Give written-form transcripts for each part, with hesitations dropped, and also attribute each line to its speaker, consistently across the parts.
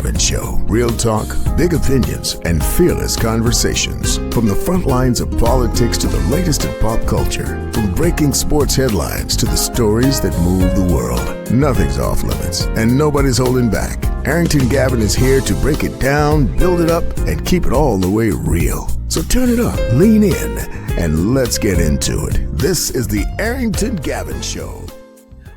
Speaker 1: Gavin Show. Real talk, big opinions, and fearless conversations. From the front lines of politics to the latest in pop culture. From breaking sports headlines to the stories that move the world. Nothing's off limits, and nobody's holding back. Arrington Gavin is here to break it down, build it up, and keep it all the way real. So turn it up, lean in, and let's get into it. This is the Arrington Gavin Show.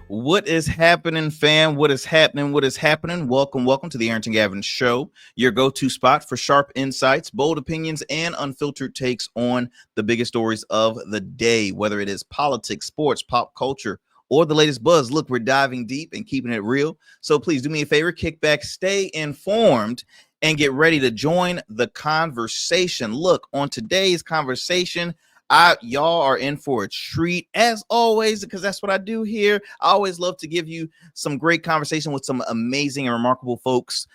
Speaker 2: What is happening, fam? What is happening? What is happening? Welcome to the Arrington Gavin Show, your go-to spot for sharp insights, bold opinions, and unfiltered takes on the biggest stories of the day, whether it is politics, sports, pop culture, or the latest buzz. Look, we're diving deep and keeping it real. So please do me a favor, kick back, stay informed, and get ready to join the conversation. Look, on today's conversation, y'all are in for a treat as always, because that's what I do here. I always love to give you some great conversation with some amazing and remarkable folks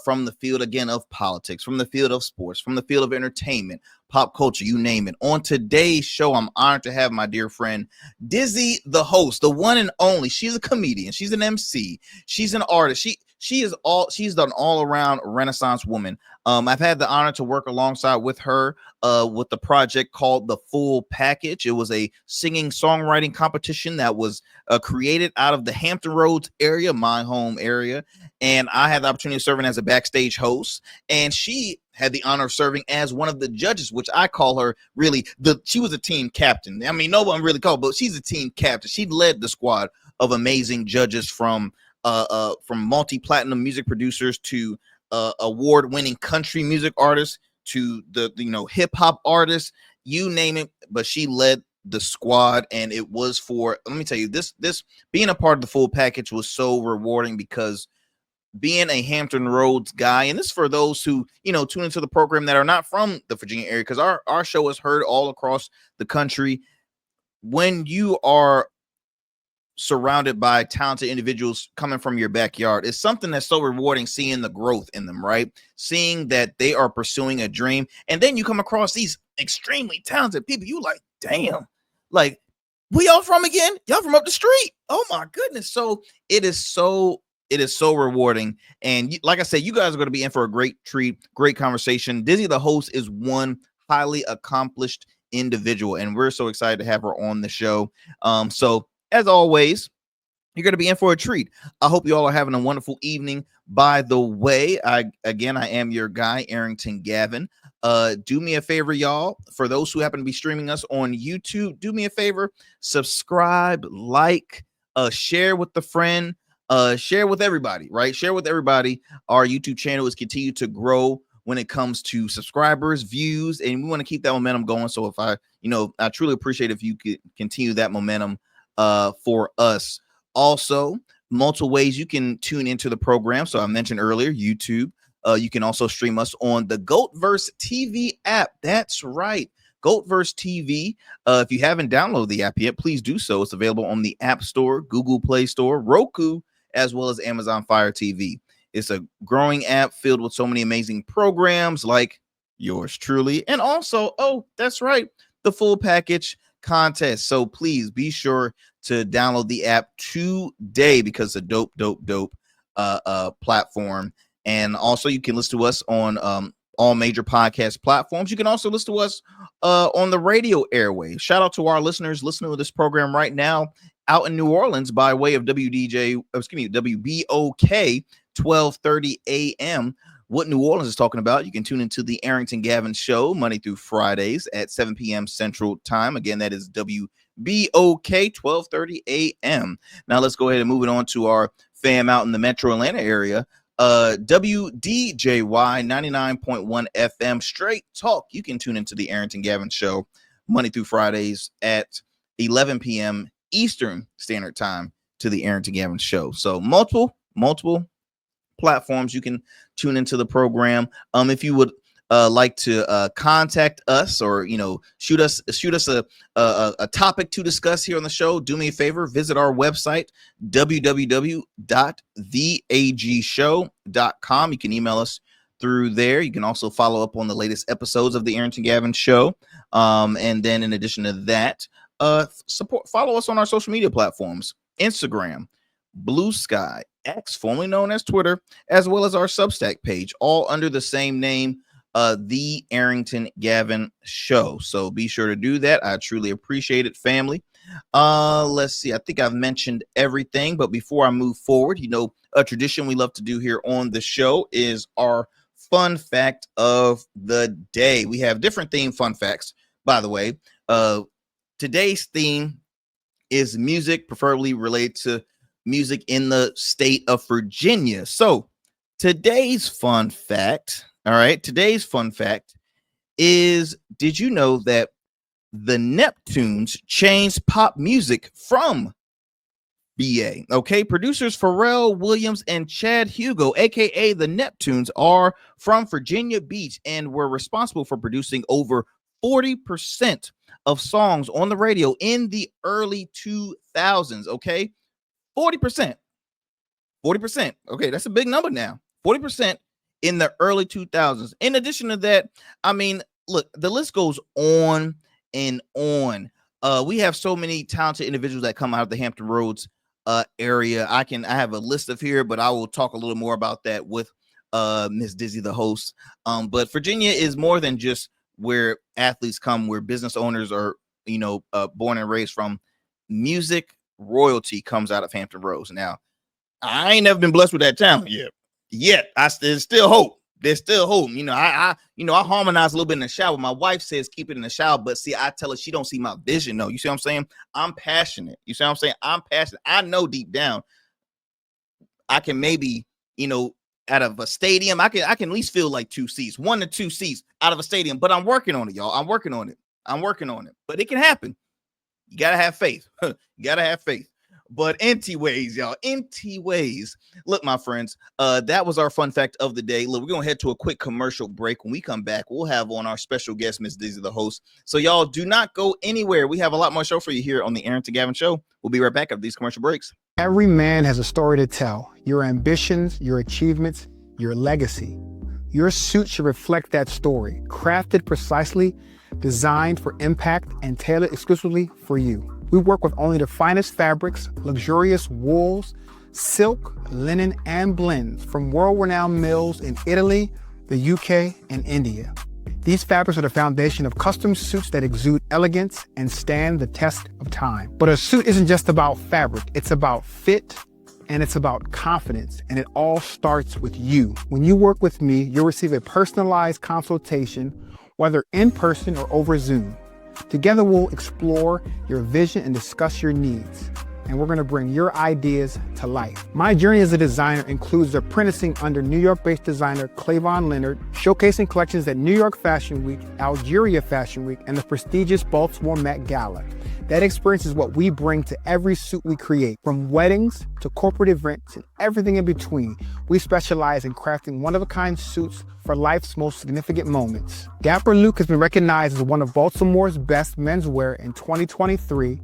Speaker 2: from the field, again, of politics, from the field of sports, from the field of entertainment, pop culture, you name it. On today's show, I'm honored to have my dear friend Dizzy, the host, the one and only. She's a comedian, she's an MC, she's an artist. She's an all-around Renaissance woman. I've had the honor to work alongside with her with the project called The Full Package. It was a singing songwriting competition that was created out of the Hampton Roads area, my home area. And I had the opportunity of serving as a backstage host. And she had the honor of serving as one of the judges, which I call her really she was a team captain. I mean, no one really called, but she's a team captain. She led the squad of amazing judges from multi-platinum music producers to award-winning country music artists to the hip hop artists, you name it. But she led the squad, and it was let me tell you, this being a part of the Full Package was so rewarding, because being a Hampton Roads guy, and this for those who tune into the program that are not from the Virginia area, because our show is heard all across the country. When you are surrounded by talented individuals coming from your backyard, it's something that's so rewarding, seeing the growth in them, right? Seeing that they are pursuing a dream, and then you come across these extremely talented people. You like, damn, like, where y'all from again? Y'all from up the street? Oh my goodness. So it is so rewarding. And like I said, you guys are going to be in for a great treat, great conversation. Dizzy, the host, is one highly accomplished individual, and we're so excited to have her on the show. So as always, you're going to be in for a treat. I hope you all are having a wonderful evening. By the way, I am your guy, Arrington Gavin. Do me a favor, y'all. For those who happen to be streaming us on YouTube, do me a favor, subscribe, like, share with a friend, share with everybody, right? Share with everybody. Our YouTube channel is continued to grow when it comes to subscribers, views, and we want to keep that momentum going. So if I truly appreciate if you could continue that momentum for us. Also, multiple ways you can tune into the program. So I mentioned earlier, YouTube. You can also stream us on the GOATverse TV app. That's right, GOATverse TV. If you haven't downloaded the app yet, please do so. It's available on the App Store, Google Play Store, Roku, as well as Amazon Fire TV. It's a growing app filled with so many amazing programs like yours truly, and also, oh, that's right, the Full Package contest. So please be sure to download the app today, because it's a dope platform. And also, you can listen to us on all major podcast platforms. You can also listen to us on the radio airwaves. Shout out to our listeners listening to this program right now out in New Orleans by way of WBOK 1230 a.m. What New Orleans is talking about, you can tune into the Arrington Gavin Show Monday through Fridays at 7 p.m. Central Time. Again, that is WBOK 1230 a.m. Now let's go ahead and move it on to our fam out in the Metro Atlanta area. WDJY 99.1 FM Straight Talk. You can tune into the Arrington Gavin Show Monday through Fridays at 11 p.m. Eastern Standard Time to the Arrington Gavin Show. So multiple platforms you can tune into the program. If you would like to contact us, or shoot us a topic to discuss here on the show, do me a favor, visit our website, www.theagshow.com. You can email us through there. You can also follow up on the latest episodes of the Arrington Gavin Show, and then in addition to that, follow us on our social media platforms: Instagram, Blue Sky, X, formerly known as Twitter, as well as our Substack page, all under the same name, The Arrington Gavin Show. So be sure to do that. I truly appreciate it, family. Let's see. I think I've mentioned everything, but before I move forward, a tradition we love to do here on the show is our fun fact of the day. We have different theme fun facts, by the way. Today's theme is music, preferably related to music in the state of Virginia. So today's fun fact, is, did you know that the Neptunes changed pop music from VA? Okay, producers Pharrell Williams and Chad Hugo, aka the Neptunes, are from Virginia Beach and were responsible for producing over 40% of songs on the radio in the early 2000s. Okay, 40%. Okay, that's a big number now. 40% in the early 2000s. In addition to that, I mean, look, the list goes on and on. We have so many talented individuals that come out of the Hampton Roads area. I have a list of here, but I will talk a little more about that with Miss Dizzy, the host. But Virginia is more than just where athletes come, where business owners are, born and raised from. Music royalty comes out of Hampton Roads. Now, I ain't never been blessed with that talent yet. There's still hope. There's still hope. I harmonize a little bit in the shower. My wife says keep it in the shower, but see, I tell her she don't see my vision. No, you see what I'm saying? I'm passionate. You see what I'm saying? I'm passionate. I know deep down I can maybe, out of a stadium, I can at least feel like 2 seats, 1 to 2 seats out of a stadium. But I'm working on it, y'all. I'm working on it. But it can happen. You gotta have faith. But anyways, y'all, look, my friends, that was our fun fact of the day. Look, we're gonna head to a quick commercial break. When we come back, we'll have on our special guest, Miss Dizzy, the host. So y'all do not go anywhere. We have a lot more show for you here on the Arrington Gavin Show. We'll be right back after these commercial breaks.
Speaker 3: Every man has a story to tell. Your ambitions, your achievements, your legacy. Your suit should reflect that story, crafted precisely, designed for impact, and tailored exclusively for you. We work with only the finest fabrics, luxurious wools, silk, linen, and blends from world-renowned mills in Italy, the UK, and India. These fabrics are the foundation of custom suits that exude elegance and stand the test of time. But a suit isn't just about fabric, it's about fit, and it's about confidence, and it all starts with you. When you work with me, you'll receive a personalized consultation, whether in person or over Zoom. Together, we'll explore your vision and discuss your needs. And we're gonna bring your ideas to life. My journey as a designer includes apprenticing under New York-based designer Clavon Leonard, showcasing collections at New York Fashion Week, Algeria Fashion Week, and the prestigious Baltimore Met Gala. That experience is what we bring to every suit we create. From weddings to corporate events and everything in between, we specialize in crafting one-of-a-kind suits for life's most significant moments. Dapper Luke has been recognized as one of Baltimore's best menswear in 2023,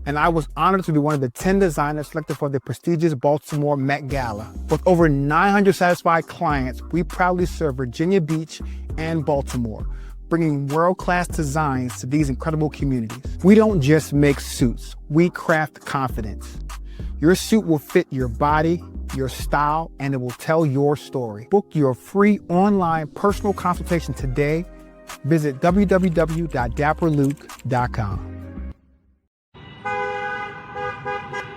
Speaker 3: and I was honored to be one of the 10 designers selected for the prestigious Baltimore Met Gala. With over 900 satisfied clients, we proudly serve Virginia Beach and Baltimore, bringing world-class designs to these incredible communities. We don't just make suits, we craft confidence. Your suit will fit your body, your style, and it will tell your story. Book your free online personal consultation today. Visit www.dapperluke.com.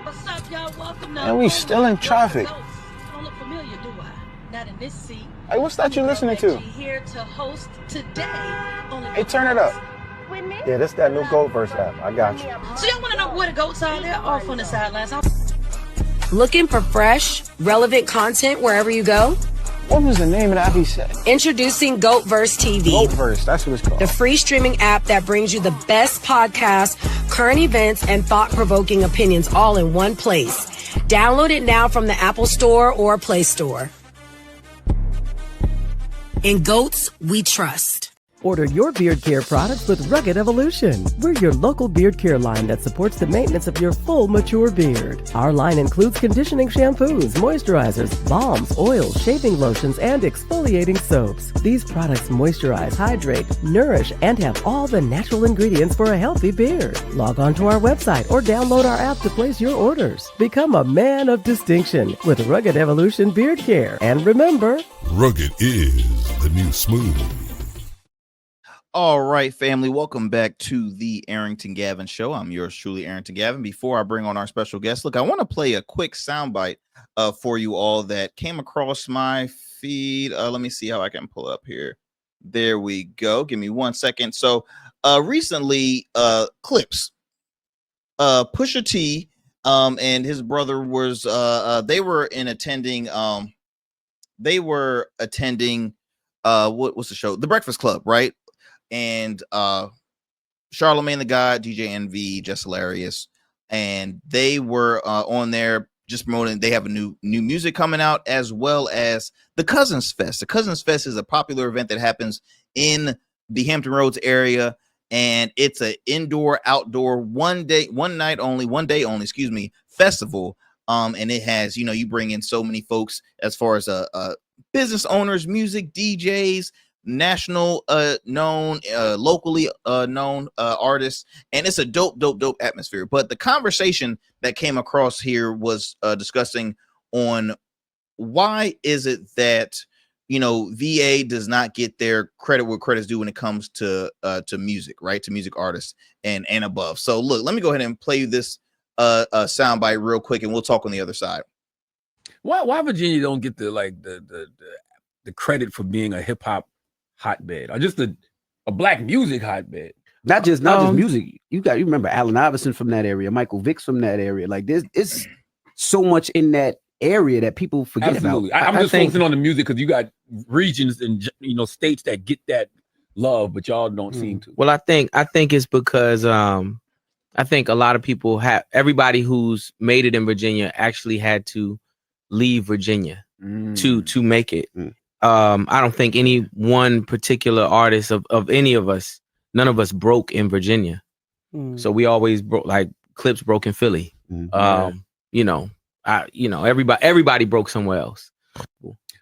Speaker 4: What's up, y'all? Welcome to
Speaker 5: And we still in traffic.
Speaker 4: I don't look familiar, do I? Not in this seat.
Speaker 5: Hey, what's that you listening to?
Speaker 4: Here to host today.
Speaker 5: Hey, turn it up.
Speaker 4: With me?
Speaker 5: Yeah, this that new Goat Verse app. I got you.
Speaker 4: So y'all want to know where the goats are? They're off on the sidelines.
Speaker 6: Looking for fresh, relevant content wherever you go?
Speaker 5: What was the name of that he said?
Speaker 6: Introducing GoatVerse TV.
Speaker 5: GoatVerse, that's what it's called.
Speaker 6: The free streaming app that brings you the best podcasts, current events, and thought-provoking opinions all in one place. Download it now from the Apple Store or Play Store. In Goats, we trust.
Speaker 7: Order your beard care products with Rugged Evolution. We're your local beard care line that supports the maintenance of your full, mature beard. Our line includes conditioning shampoos, moisturizers, balms, oils, shaving lotions, and exfoliating soaps. These products moisturize, hydrate, nourish, and have all the natural ingredients for a healthy beard. Log on to our website or download our app to place your orders. Become a man of distinction with Rugged Evolution Beard Care. And remember,
Speaker 1: Rugged is the new smooth.
Speaker 2: All right, family, welcome back to the Arrington Gavin Show. I'm yours truly, Arrington Gavin. Before I bring on our special guest, look, I want to play a quick soundbite for you all that came across my feed. Let me see how I can pull up here. There we go. Give me 1 second. So recently, Clips, Pusha T and his brother was they were attending what's the show? The Breakfast Club, right? And Charlamagne the God, DJ Envy, Just Hilarious, and they were on there just promoting. They have a new music coming out, as well as the Cousins Fest. The Cousins Fest is a popular event that happens in the Hampton Roads area, and it's an indoor, outdoor, one day only, festival. And it has, you bring in so many folks as far as business owners, music, DJs, national known, locally known artists, and it's a dope atmosphere. But the conversation that came across here was discussing on why is it that VA does not get their credit where credit's due when it comes to music, right? To music artists and above. So look, let me go ahead and play this soundbite real quick, and we'll talk on the other side.
Speaker 8: Why Virginia don't get the credit for being a hip hop hotbed, or just a black music hotbed?
Speaker 9: Not just music. You remember Allen Iverson from that area, Michael Vick's from that area. Like it's so much in that area that people forget
Speaker 8: Absolutely.
Speaker 9: about.
Speaker 8: I'm just focusing on the music because you got regions and states that get that love, but y'all don't seem to.
Speaker 10: Well, I think it's because I think a lot of people everybody who's made it in Virginia actually had to leave Virginia to make it. I don't think any one particular artist of any of us, none of us broke in Virginia. So we always broke, like Clips broke in Philly. Everybody broke somewhere else.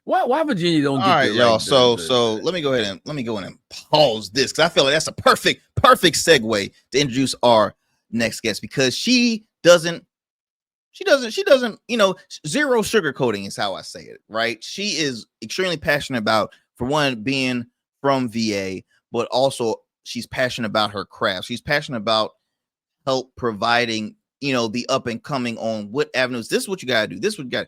Speaker 8: Why Virginia don't get
Speaker 2: all right, y'all. So let me go ahead and pause this, because I feel like that's a perfect segue to introduce our next guest, because she doesn't zero sugarcoating is how I say it, right? She is extremely passionate about, for one, being from VA, but also she's passionate about her craft. She's passionate about help providing, the up and coming on what avenues. This is what you gotta do. This is what you got.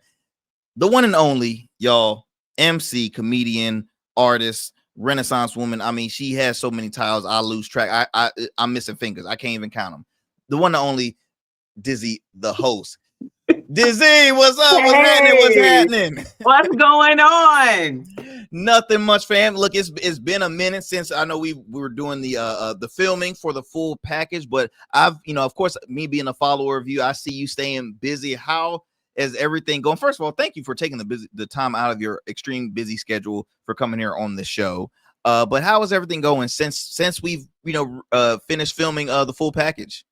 Speaker 2: The one and only, y'all, Emcee, comedian, artist, Renaissance woman. I mean, she has so many titles, I lose track. I'm missing fingers. I can't even count them. The one and only Dizzy, the host. Dizzy, what's up? What's happening?
Speaker 11: What's going on?
Speaker 2: Nothing much, fam. Look, it's been a minute since I know we were doing the filming for the full package, but I've, of course, me being a follower of you, I see you staying busy. How is everything going? First of all, thank you for taking the time out of your extreme busy schedule for coming here on the show. But how is everything going since we've finished filming the full package?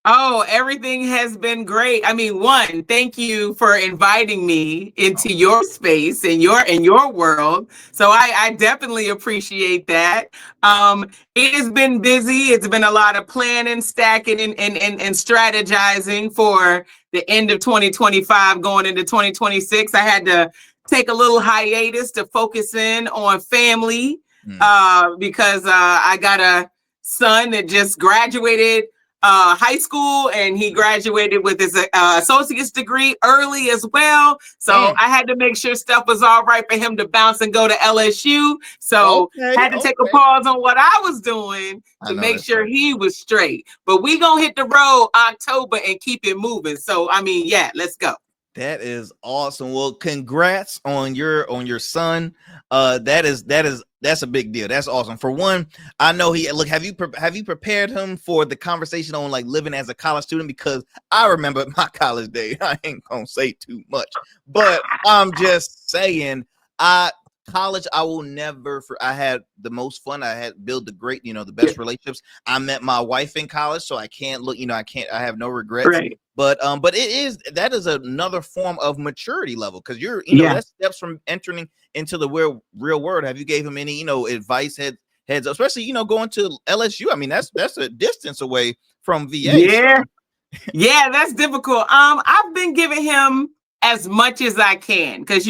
Speaker 11: Oh, everything has been great. I mean, one, thank you for inviting me into your space and your world. So I definitely appreciate that. It has been busy. It's been a lot of planning, stacking, and strategizing for the end of 2025, going into 2026. I had to take a little hiatus to focus in on family because I got a son that just graduated high school, and he graduated with his associate's degree early as well. So I had to make sure stuff was all right for him to bounce and go to LSU. So had to take a pause on what I was doing to make sure he was straight. But we gonna hit the road October and keep it moving. So I mean, yeah, let's go.
Speaker 2: That is awesome. Well, congrats on your son. That's a big deal. That's awesome. For one, I know have you prepared him for the conversation on like living as a college student? Because I remember my college day. I ain't gonna say too much, but I'm just saying, College, I will never. I had the most fun. I had built the great, the best relationships. I met my wife in college, so I can't look. I have no regrets.
Speaker 11: Right.
Speaker 2: But that is another form of maturity level, because that steps from entering into the real world. Have you gave him any advice heads up, especially going to LSU? I mean, that's a distance away from VA.
Speaker 11: Yeah, yeah, that's difficult. I've been giving him as much as I can, because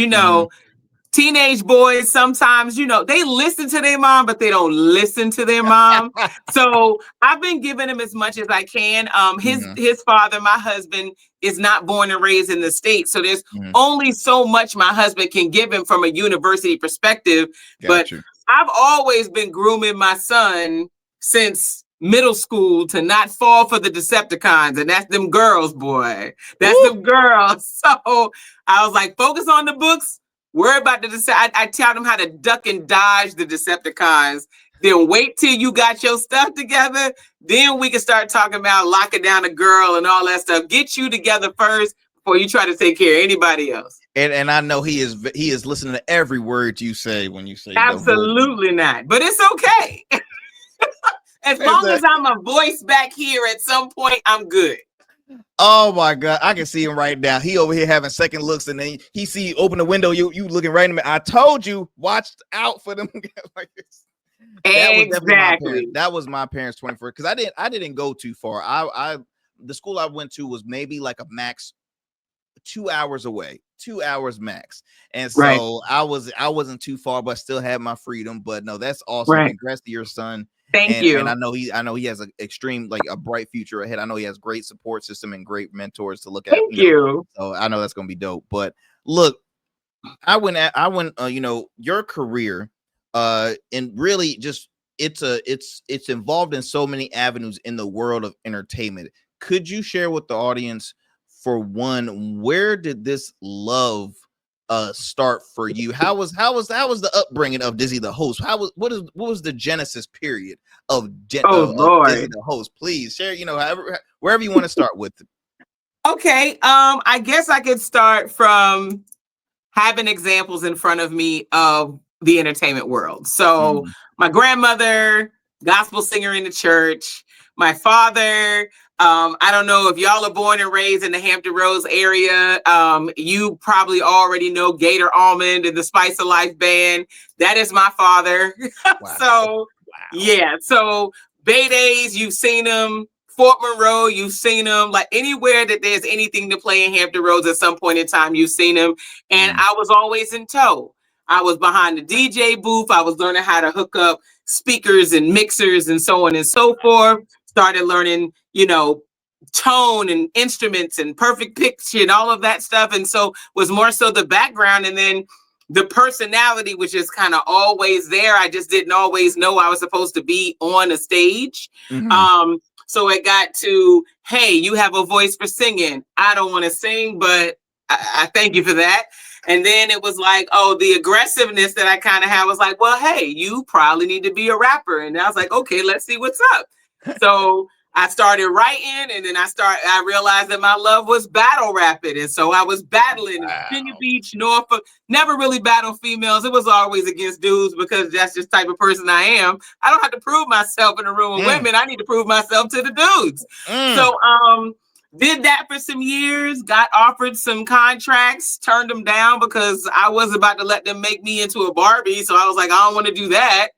Speaker 11: teenage boys sometimes, they listen to their mom, but they don't listen to their mom. So I've been giving him as much as I can. His father, my husband, is not born and raised in the States. So there's only so much my husband can give him from a university perspective. But I've always been grooming my son since middle school to not fall for the Decepticons. And that's them girls, boy. That's them girls. So I was like, focus on the books. Worry about the I tell them how to duck and dodge the Decepticons. Then wait till you got your stuff together. Then we can start talking about locking down a girl and all that stuff. Get you together first before you try to take care of anybody else.
Speaker 2: And I know he is listening to every word you say when you say.
Speaker 11: Absolutely not. But it's okay. As long as I'm a voice back here at some point, I'm good.
Speaker 2: Oh my God, I can see him right now. He over here having second looks, and then he see open the window. You looking right in the. I told you, watch out for them. Like this.
Speaker 11: Exactly.
Speaker 2: That was my parents' 21st, because I didn't go too far. The school I went to was maybe like a max 2 hours away, 2 hours max, and so I wasn't too far, but still had my freedom. But no, that's awesome.
Speaker 11: Right.
Speaker 2: Congrats to your son.
Speaker 11: Thank you.
Speaker 2: And I know he has an extreme, like a bright future ahead. I know he has great support system and great mentors to look at.
Speaker 11: Thank you.
Speaker 2: So I know that's gonna be dope. But look, I went your career, and really just it's involved in so many avenues in the world of entertainment. Could you share with the audience, for one, where did this love start for you? How was the upbringing of Dizzy the Host? What was the genesis period of Dizzy the Host? Please share, wherever you want to start with.
Speaker 11: Okay, I guess I could start from having examples in front of me of the entertainment world. So my grandmother, gospel singer in the church. My father, I don't know if y'all are born and raised in the Hampton Roads area. You probably already know Gator Almond and the Spice of Life band. That is my father. Wow. Yeah. So Bay Days, you've seen them. Fort Monroe, you've seen them. Like anywhere that there's anything to play in Hampton Roads at some point in time, you've seen them. And I was always in tow. I was behind the DJ booth. I was learning how to hook up speakers and mixers and so on and so forth. Started learning, tone and instruments and perfect pitch and all of that stuff. And so was more so the background, and then the personality, which is kind of always there. I just didn't always know I was supposed to be on a stage. So it got to, hey, you have a voice for singing. I don't want to sing, but I thank you for that. And then it was like, oh, the aggressiveness that I kind of had was like, well, hey, you probably need to be a rapper. And I was like, okay, let's see what's up. So I started writing, and then I realized that my love was battle rapping. And so I was battling in Virginia Beach, Norfolk, never really battled females. It was always against dudes, because that's just the type of person I am. I don't have to prove myself in a room with women. I need to prove myself to the dudes. So did that for some years, got offered some contracts, turned them down because I was about to let them make me into a Barbie. So I was like, I don't want to do that.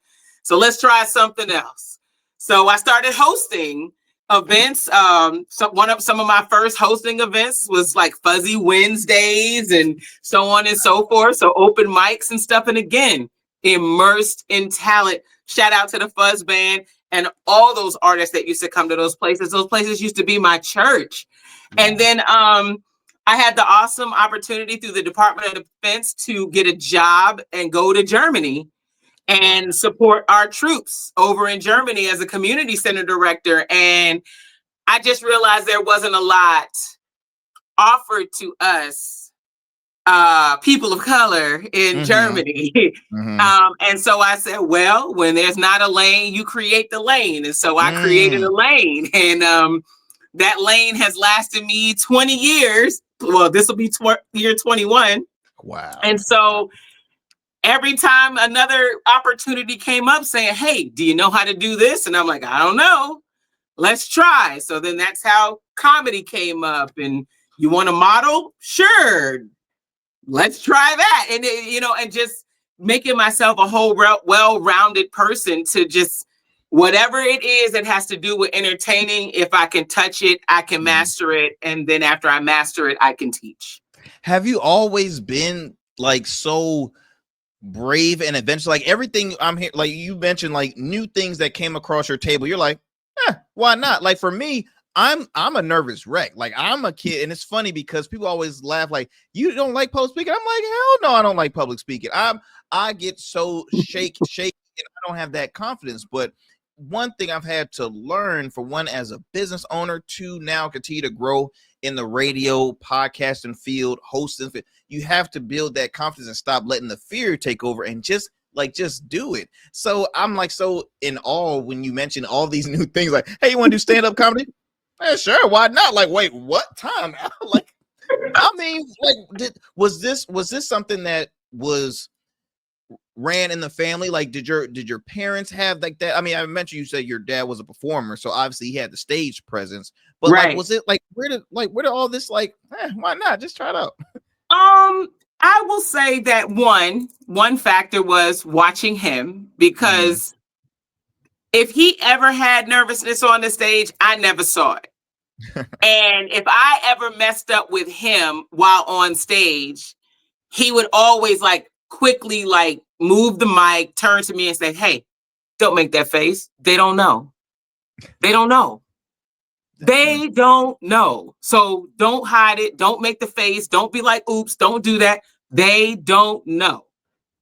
Speaker 11: So let's try something else. So I started hosting events. Some of my first hosting events was like Fuzzy Wednesdays and so on and so forth. So open mics and stuff. And again, immersed in talent. Shout out to the Fuzz Band and all those artists that used to come to those places. Those places used to be my church. And then I had the awesome opportunity through the Department of Defense to get a job and go to Germany and support our troops over in Germany as a community center director. And I just realized there wasn't a lot offered to us people of color in Germany. And so I said, well, when there's not a lane, you create the lane. And so I created a lane, and that lane has lasted me 20 years. Well, this will be year 21.
Speaker 2: Wow.
Speaker 11: And so every time another opportunity came up saying, hey, do you know how to do this? And I'm like, I don't know. Let's try. So then that's how comedy came up. And you want to model? Sure. Let's try that. And, and just making myself a whole well-rounded person to just whatever it is that has to do with entertaining. If I can touch it, I can master it. And then after I master it, I can teach.
Speaker 2: Have you always been like so brave and adventurous? Like everything I'm here, like you mentioned, like new things that came across your table. You're like, why not? Like for me, I'm a nervous wreck. Like I'm a kid, and it's funny because people always laugh like, you don't like public speaking. I'm like, hell no, I don't like public speaking. I get so shaky, and I don't have that confidence. But one thing I've had to learn, for one, as a business owner, to now continue to grow in the radio, podcasting field, hosting, you have to build that confidence and stop letting the fear take over and just do it. So I'm like so in awe when you mention all these new things, like, hey, you want to do stand-up comedy? Yeah, sure, why not? Like, wait, what time? Like, I mean, like, was this something that was ran in the family? Like, did your parents have like that? I mean, I mentioned you said your dad was a performer, so obviously he had the stage presence. But like, was it like where did all this like? Why not just try it out?
Speaker 11: I will say that one factor was watching him, because if he ever had nervousness on the stage, I never saw it. And if I ever messed up with him while on stage, he would always like quickly like move the mic, turn to me and say, hey, don't make that face. They don't know. They don't know. They don't know. So don't hide it. Don't make the face. Don't be like, oops, don't do that. They don't know.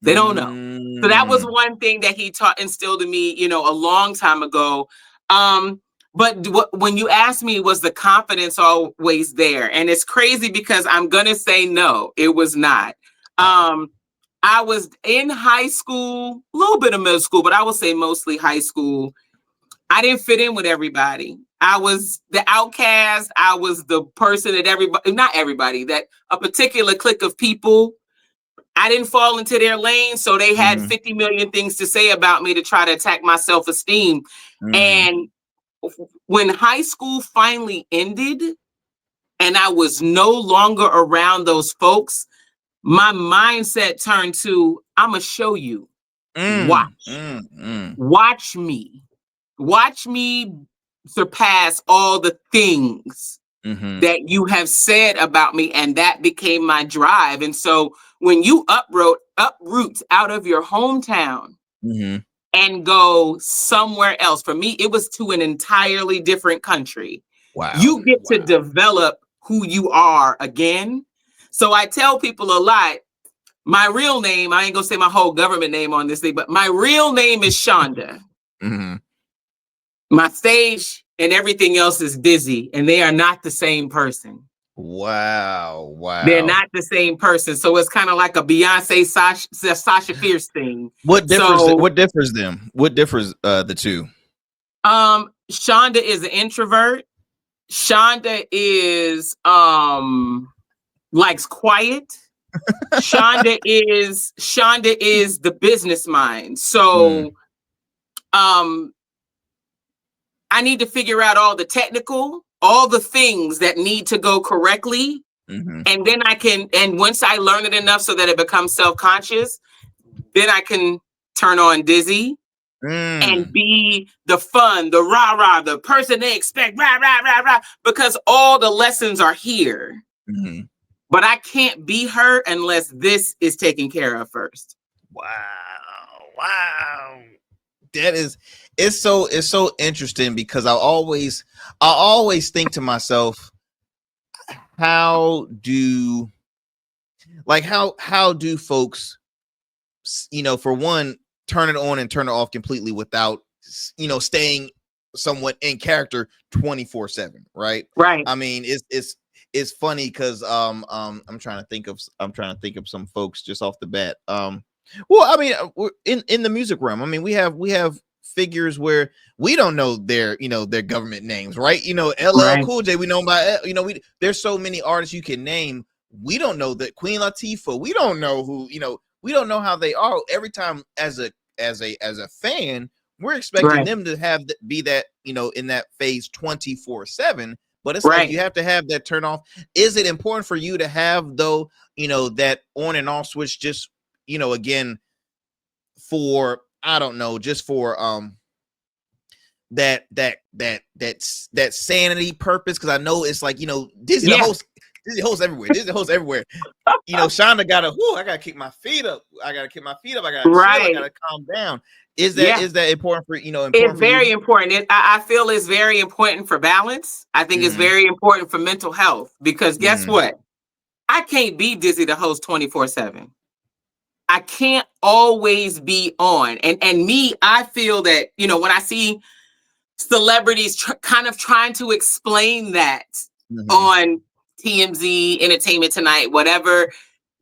Speaker 11: They don't know. So that was one thing that he instilled in me, a long time ago. But when you asked me, was the confidence always there? And it's crazy because I'm going to say no, it was not. I was in high school, a little bit of middle school, but I would say mostly high school. I didn't fit in with everybody. I was the outcast. I was the person that not everybody, that a particular clique of people, I didn't fall into their lane. So they had 50 million things to say about me to try to attack my self-esteem. And when high school finally ended and I was no longer around those folks, my mindset turned to, I'm going to show you. Watch me. Watch me surpass all the things that you have said about me. And that became my drive. And so when you uproot out of your hometown and go somewhere else, for me, it was to an entirely different country. Wow. You get to develop who you are again. So I tell people a lot, my real name, I ain't gonna say my whole government name on this thing, but my real name is Shonda. My stage and everything else is Dizzy, and they are not the same person.
Speaker 2: Wow.
Speaker 11: They're not the same person. So it's kind of like a Beyonce Sasha Fierce thing.
Speaker 2: What differs them? What differs the two?
Speaker 11: Shonda is an introvert. Shonda is likes quiet. Shonda is the business mind. So I need to figure out all the technical, all the things that need to go correctly. And then and once I learn it enough so that it becomes self-conscious, then I can turn on Dizzy and be the fun, the rah-rah, the person they expect, rah, because all the lessons are here. But I can't be her unless this is taken care of first.
Speaker 2: Wow. It's so interesting, because I always think to myself, how do folks, for one, turn it on and turn it off completely without, staying somewhat in character 24/7, right?
Speaker 11: Right.
Speaker 2: I mean, it's funny because I'm trying to think of some folks just off the bat. Well, I mean, we're in the music realm. I mean, we have figures where we don't know their government names, right? LL Cool J, we know by, there's so many artists you can name. We don't know that Queen Latifah. We don't know who, we don't know how they are. Every time as a fan, we're expecting them to have be that, in that phase 24/7. But it's like you have to have that turn off. Is it important for you to have, though, that on and off switch, just, again, for, I don't know, just for that sanity purpose? Because I know it's like, Disney the host everywhere. Disney host everywhere. Shonda I gotta kick my feet up. I gotta chill. I gotta calm down. Is that important for
Speaker 11: It's very important. I feel it's very important for balance. I think it's very important for mental health, because guess what? I can't be Dizzy the host 24/7. I can't always be on. And me, I feel that, when I see celebrities kind of trying to explain that on TMZ, Entertainment Tonight, whatever,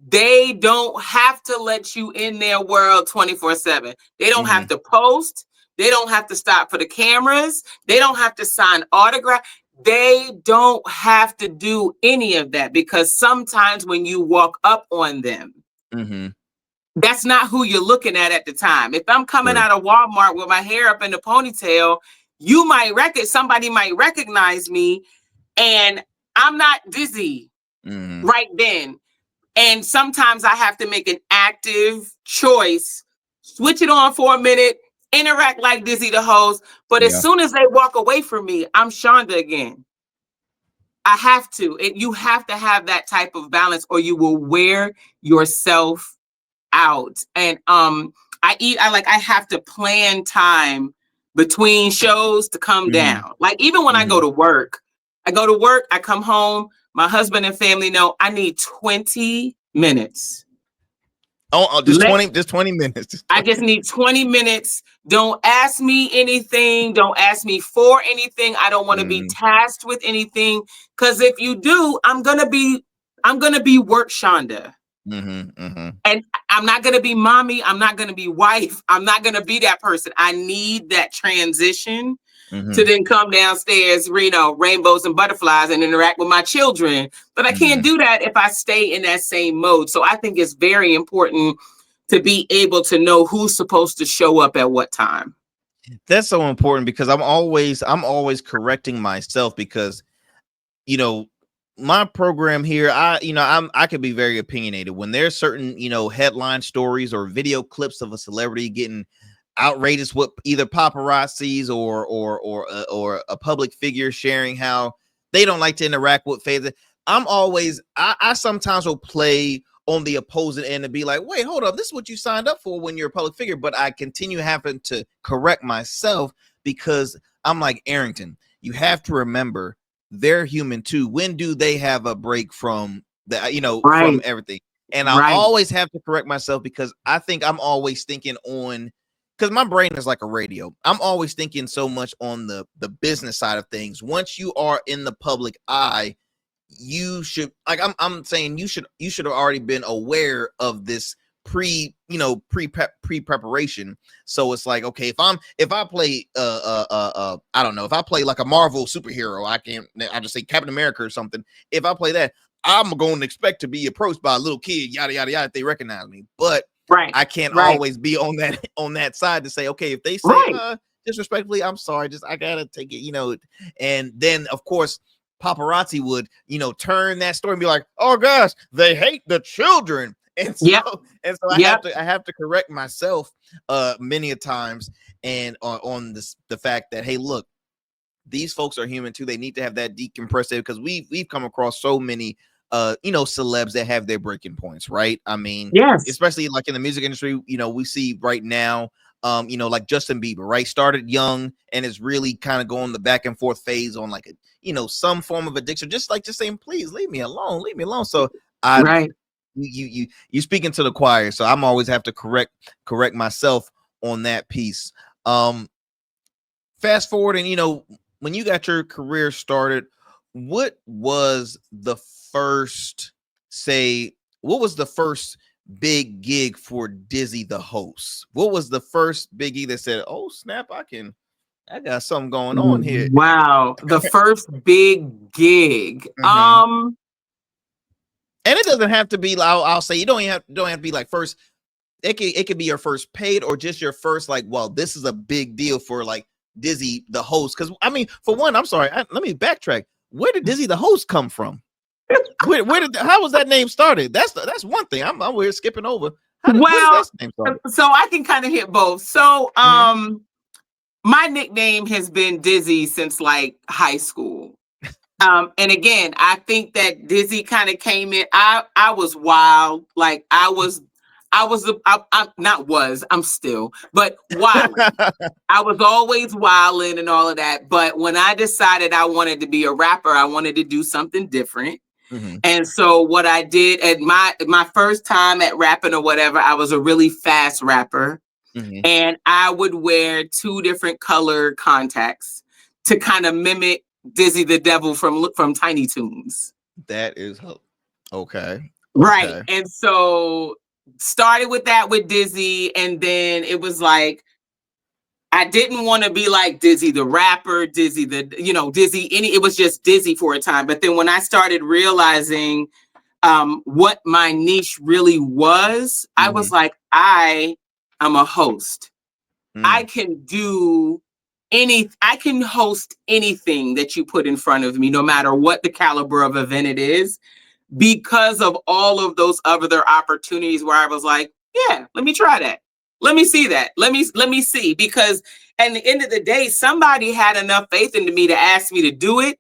Speaker 11: they don't have to let you in their world 24/7. They don't have to post. They don't have to stop for the cameras. They don't have to sign autographs. They don't have to do any of that, because sometimes when you walk up on them, that's not who you're looking at the time. If I'm coming out of Walmart with my hair up in the ponytail, somebody might recognize me, and I'm not Dizzy right then. And sometimes I have to make an active choice, switch it on for a minute, interact like Dizzy the host. But as soon as they walk away from me, I'm Shonda again. I have to. You have to have that type of balance, or you will wear yourself out. And I have to plan time between shows to come down. Like, even when I go to work, I come home, my husband and family know I need 20 minutes.
Speaker 2: Just 20 minutes.
Speaker 11: I just need 20 minutes. Don't ask me anything. Don't ask me for anything. I don't want to be tasked with anything. Because if you do, I'm gonna be work Shonda. And I'm not gonna be mommy. I'm not gonna be wife. I'm not gonna be that person. I need that transition to then come downstairs, rainbows and butterflies, and interact with my children. But I can't do that if I stay in that same mode. So I think it's very important to be able to know who's supposed to show up at what time.
Speaker 2: That's so important, because I'm always correcting myself, because, my program here, I could be very opinionated when there's certain, headline stories or video clips of a celebrity getting outrageous with either paparazzis or a public figure sharing how they don't like to interact with fans. I sometimes will play on the opposing end and be like, wait, hold up, this is what you signed up for when you're a public figure. But I continue having to correct myself, because I'm like, Arrington, you have to remember they're human too. When do they have a break from from everything? And I always have to correct myself, because I think I'm always thinking because my brain is like a radio. I'm always thinking so much on the business side of things. Once you are in the public eye, you should, like, I'm saying, you should have already been aware of this pre-preparation. So it's like, okay, if I play I don't know, if I play like a Marvel superhero, I just say Captain America or something. If I play that, I'm going to expect to be approached by a little kid, yada yada yada, if they recognize me. But I can't always be on that side to say, okay, if they say disrespectfully, I'm sorry, just I gotta take it, and then of course paparazzi would turn that story and be like, oh gosh, they hate the children. And so I have to correct myself many a times, and on the fact that, hey, look, these folks are human too. They need to have that decompressive, because we've come across so many celebs that have their breaking points, right? I mean, especially like in the music industry, we see right now, like Justin Bieber, right? Started young and is really kind of going the back and forth phase on like some form of addiction, just saying, please leave me alone. So you speaking to the choir, so I'm always have to correct myself on that piece. Fast forward, and when you got your career started, what was the first big gig for Dizzy the host? What was the first big gig that said, oh snap, I got something going on here?
Speaker 11: Wow, the first big gig.
Speaker 2: And it doesn't have to be, I'll say, you don't have to be like first it could be your first paid or just your first like, well, this is a big deal for like Dizzy the host. Because I mean, for one, I'm sorry, let me backtrack. Where did Dizzy the host come from? How was that name started? That's one thing. I'm we're skipping over. Where did that name start?
Speaker 11: So I can kind of hit both. So my nickname has been Dizzy since like high school. And again, I think that Dizzy kind of came in. I was wild. Like I'm still, but wild. I was always wilding and all of that. But when I decided I wanted to be a rapper, I wanted to do something different. Mm-hmm. And so what I did at my first time at rapping or whatever, I was a really fast rapper. Mm-hmm. And I would wear 2 different color contacts to kind of mimic Dizzy the Devil from Tiny Toons.
Speaker 2: That is okay.
Speaker 11: Right.
Speaker 2: Okay.
Speaker 11: And so started with that with Dizzy, and then it was like I didn't want to be like Dizzy the rapper, Dizzy it was just Dizzy for a time. But then when I started realizing what my niche really was, I was like, I am a host. I can I can host anything that you put in front of me, no matter what the caliber of event it is, because of all of those other opportunities where I was like, yeah, let me try that. Let me see that. Let me see. Because at the end of the day, somebody had enough faith into me to ask me to do it.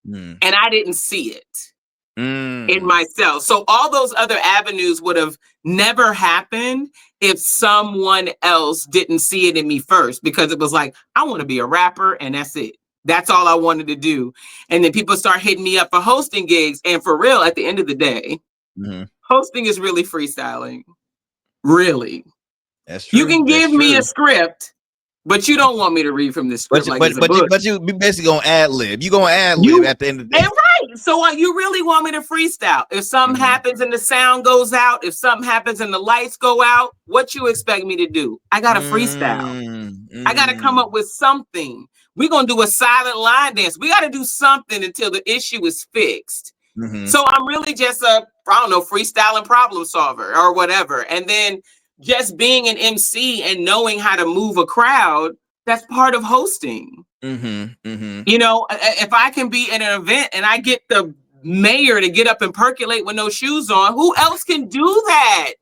Speaker 11: And I didn't see it in myself. So all those other avenues would have never happened if someone else didn't see it in me first, because it was like, I want to be a rapper and that's it. That's all I wanted to do. And then people start hitting me up for hosting gigs. And for real, at the end of the day, hosting is really freestyling. Really.
Speaker 2: That's true.
Speaker 11: You can give me a script, but you don't want me to read from this script.
Speaker 2: But you basically gonna ad lib. You gonna ad lib at the end of the day.
Speaker 11: Right. So you really want me to freestyle. If something happens and the sound goes out, if something happens and the lights go out, what you expect me to do? I gotta freestyle. I gotta come up with something. We're gonna do a silent line dance. We gotta do something until the issue is fixed. So I'm really just a, freestyling problem solver or whatever. And then just being an MC and knowing how to move a crowd, that's part of hosting. You know, if I can be in an event and I get the mayor to get up and percolate with no shoes on, who else can do that?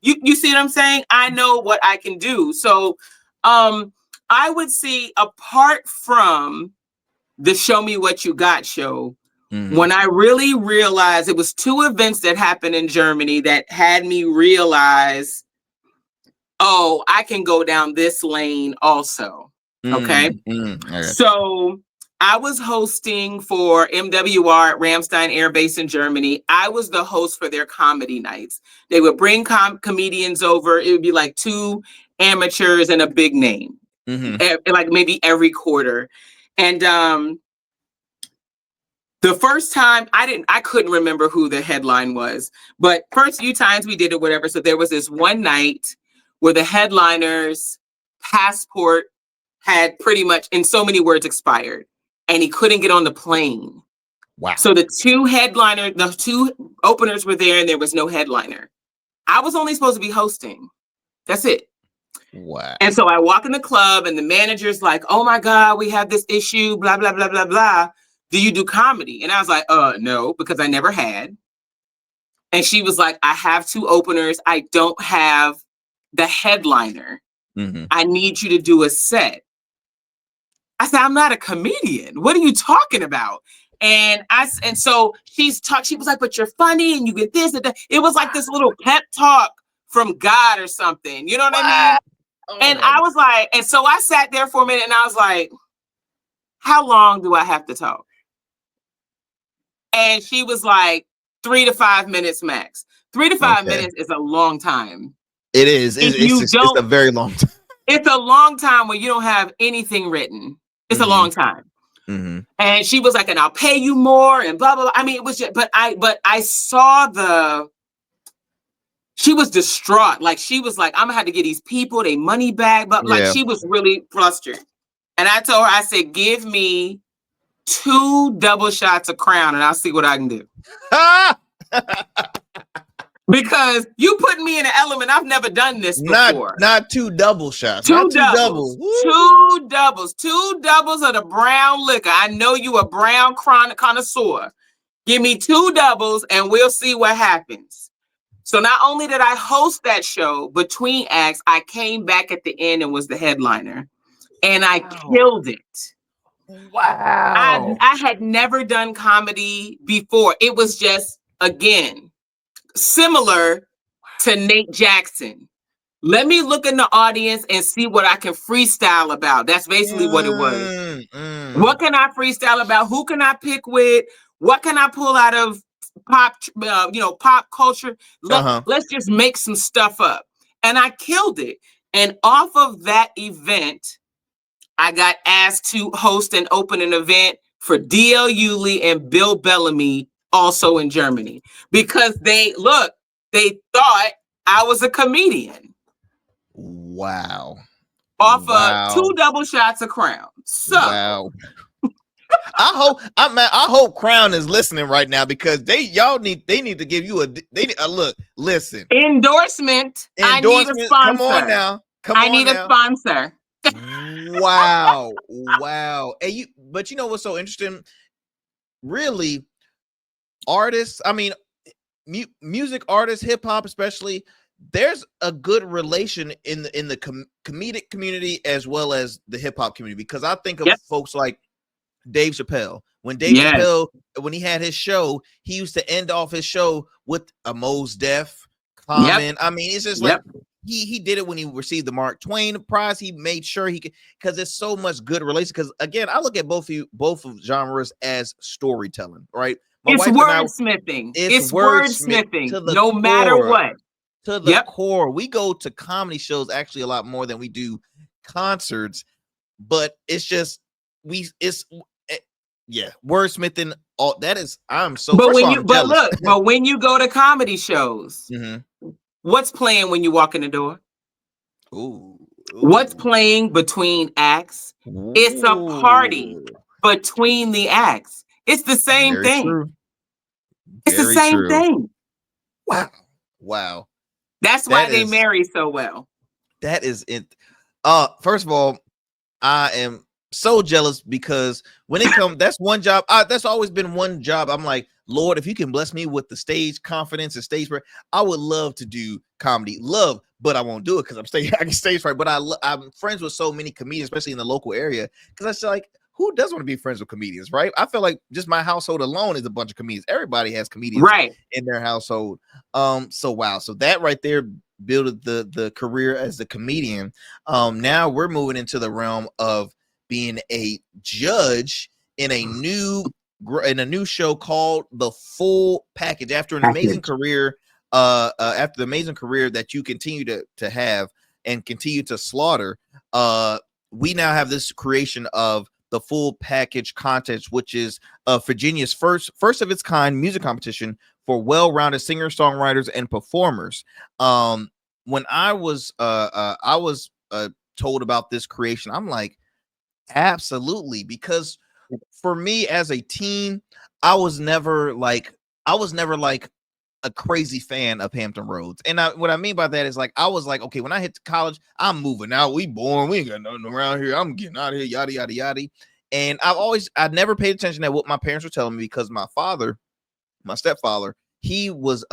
Speaker 11: You see what I'm saying? I know what I can do. So I would see, apart from the Show Me What You Got show, when I really realized, it was 2 events that happened in Germany that had me realize, oh, I can go down this lane also. Okay. So I was hosting for MWR at Ramstein Air Base in Germany. I was the host for their comedy nights. They would bring comedians over. It would be like 2 amateurs and a big name, like maybe every quarter. And the first time I couldn't remember who the headline was, but first few times we did it, whatever. So there was this one night where the headliner's passport had pretty much, in so many words, expired, and he couldn't get on the plane.
Speaker 2: Wow.
Speaker 11: So the 2 openers were there and there was no headliner. I was only supposed to be hosting. That's it.
Speaker 2: Wow.
Speaker 11: And so I walk in the club and the manager's like, oh my God, we have this issue, blah, blah, blah, blah, blah. Do you do comedy? And I was like, no, because I never had. And she was like, I have 2 openers. I don't have the headliner. I need you to do a set. I said, I'm not a comedian. What are you talking about? And so she was like, but you're funny and you get this and that. It was like this little pep talk from God or something. You know what I mean? Oh, and I was like, and so I sat there for a minute and I was like, how long do I have to talk? And she was like, 3 to 5 minutes max. 3 to 5 minutes is a long time.
Speaker 2: It is. It's a very long time.
Speaker 11: It's a long time when you don't have anything written. It's a long time. And she was like, and I'll pay you more and blah, blah, blah. I mean, it was just, but I saw she was distraught. Like, she was like, I'm gonna have to get these people their money back. But like, she was really flustered. And I told her, I said, give me 2 double shots of Crown and I'll see what I can do. Because you put me in an element. I've never done this before.
Speaker 2: Not two double shots.
Speaker 11: Two
Speaker 2: not
Speaker 11: doubles.
Speaker 2: Two doubles.
Speaker 11: Two doubles of the brown liquor. I know you a brown connoisseur. Give me two doubles and we'll see what happens. So not only did I host that show between acts, I came back at the end and was the headliner. And I killed it.
Speaker 2: Wow.
Speaker 11: I had never done comedy before. It was just, again, similar to Nate Jackson. Let me look in the audience and see what I can freestyle about. That's basically what it was. What can I freestyle about? Who can I pick with? What can I pull out of pop, pop culture? Let's just make some stuff up. And I killed it. And off of that event, I got asked to host and open an event for D.L. Hewley and Bill Bellamy, also in Germany, because they thought I was a comedian.
Speaker 2: Wow.
Speaker 11: Off of two double shots of Crown. So
Speaker 2: wow. I hope Crown is listening right now, because they need to give you a look. Listen.
Speaker 11: Endorsement. I need a sponsor.
Speaker 2: Come on now.
Speaker 11: I need a sponsor.
Speaker 2: Wow. And but you know what's so interesting? Really, artists, I mean, music artists, hip hop especially, there's a good relation in the comedic community as well as the hip hop community, because I think of folks like Dave Chappelle. When Dave Chappelle, when he had his show, he used to end off his show with a Mos Def comment. I mean, it's just like he did it when he received the Mark Twain Prize. He made sure he could, because there's so much good relation. Because again, I look at both of genres as storytelling, right?
Speaker 11: It's wordsmithing. It's wordsmithing. No matter what.
Speaker 2: To the core. We go to comedy shows actually a lot more than we do concerts, but it's just wordsmithing. All that is. I'm so.
Speaker 11: But when you go to comedy shows, what's playing when you walk in the door?
Speaker 2: Ooh.
Speaker 11: What's playing between acts? It's a party between the acts. It's the same thing.
Speaker 2: True.
Speaker 11: It's the same thing.
Speaker 2: Wow.
Speaker 11: That's why they marry so well.
Speaker 2: That is it. First of all, I am so jealous, because when it comes, that's one job. That's always been one job. I'm like, Lord, if you can bless me with the stage confidence and stage fright, I would love to do comedy. But I won't do it because I can stage fright. But I'm friends with so many comedians, especially in the local area, because I feel like, who doesn't want to be friends with comedians, right? I feel like just my household alone is a bunch of comedians. Everybody has comedians in their household. So wow. So that right there built the career as a comedian. Now we're moving into the realm of being a judge in a new show called The Full Package. After an amazing career, after the amazing career that you continue to have and continue to slaughter, we now have this creation of the Full Package contest, which is Virginia's first of its kind music competition for well-rounded singers, songwriters, and performers. When I was told about this creation, I'm like, absolutely, because for me as a teen, I was never like a crazy fan of Hampton Roads. And what I mean by that is, like, I was like, okay, when I hit college, I'm moving out. We ain't got nothing around here. I'm getting out of here, yada, yada, yada. And I'd never paid attention to what my parents were telling me, because my stepfather, he was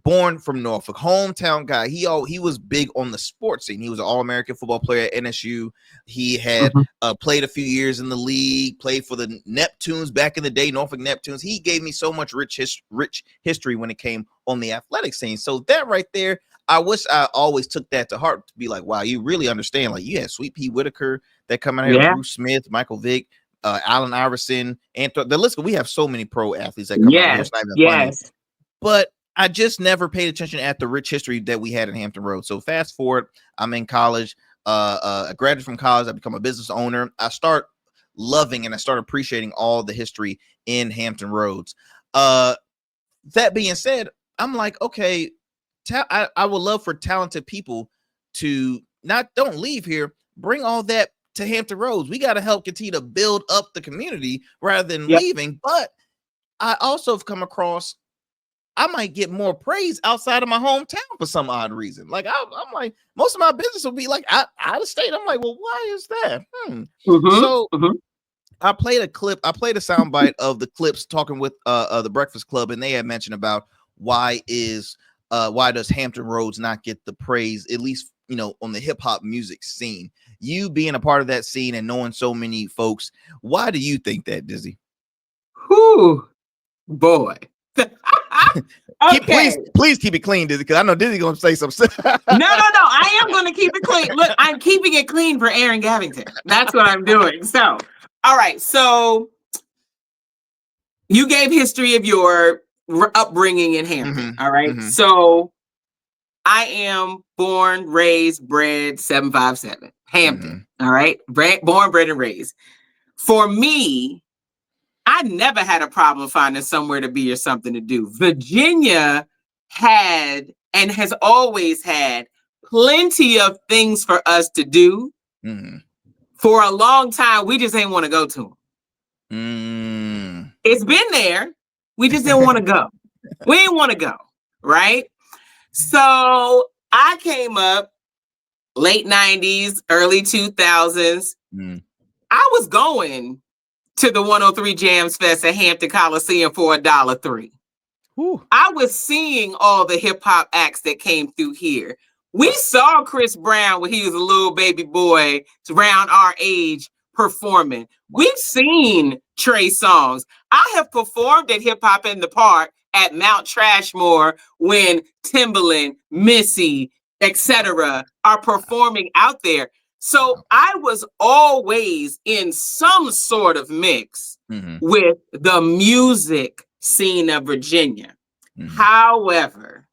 Speaker 2: born from Norfolk, hometown guy. He was big on the sports scene. He was an All-American football player at NSU. He had played a few years in the league, played for the Neptunes back in the day, Norfolk Neptunes. He gave me so much rich history when it came on the athletic scene. So that right there, I wish I always took that to heart, to be like, wow, you really understand. Like, you had Sweet Pea Whitaker that come out here, Bruce Smith, Michael Vick, Allen Iverson, and the list. We have so many pro athletes that come out here. It's not even funny. But I just never paid attention at the rich history that we had in Hampton Roads. So fast forward, I'm in college. I graduated from college. I become a business owner. I start loving and I start appreciating all the history in Hampton Roads. That being said, I'm like, okay, I would love for talented people to don't leave here, bring all that to Hampton Roads. We got to help continue to build up the community rather than leaving. But I also have come across, I might get more praise outside of my hometown for some odd reason. Like I'm like, most of my business will be like out of state. I'm like, well, why is that? So I played a clip. I played a soundbite of the clips talking with the Breakfast Club, and they had mentioned about why does Hampton Roads not get the praise, at least on the hip hop music scene? You being a part of that scene and knowing so many folks, why do you think that, Dizzy?
Speaker 11: Whew, boy. Okay.
Speaker 2: Please keep it clean, Dizzy, because I know Dizzy gonna say something.
Speaker 11: No. I am gonna keep it clean. Look, I'm keeping it clean for Aaron Gavington. That's what I'm doing. So, all right. So you gave history of your upbringing in Hampton. All right. So I am born, raised, bred 757 Hampton. All right. Born, bred, and raised. For me, I never had a problem finding somewhere to be or something to do. Virginia had and has always had plenty of things for us to do. For a long time, we just ain't want to go to them. It's been there. We just didn't want to go. We didn't want to go, right? So I came up late 90s, early 2000s. I was going to the 103 Jams Fest at Hampton Coliseum for $1.03. I was seeing all the hip hop acts that came through here. We saw Chris Brown when he was a little baby boy around our age performing. We've seen Trey Songz. I have performed at Hip Hop in the Park at Mount Trashmore when Timbaland, Missy, etc. are performing out there. So I was always in some sort of mix with the music scene of Virginia. However,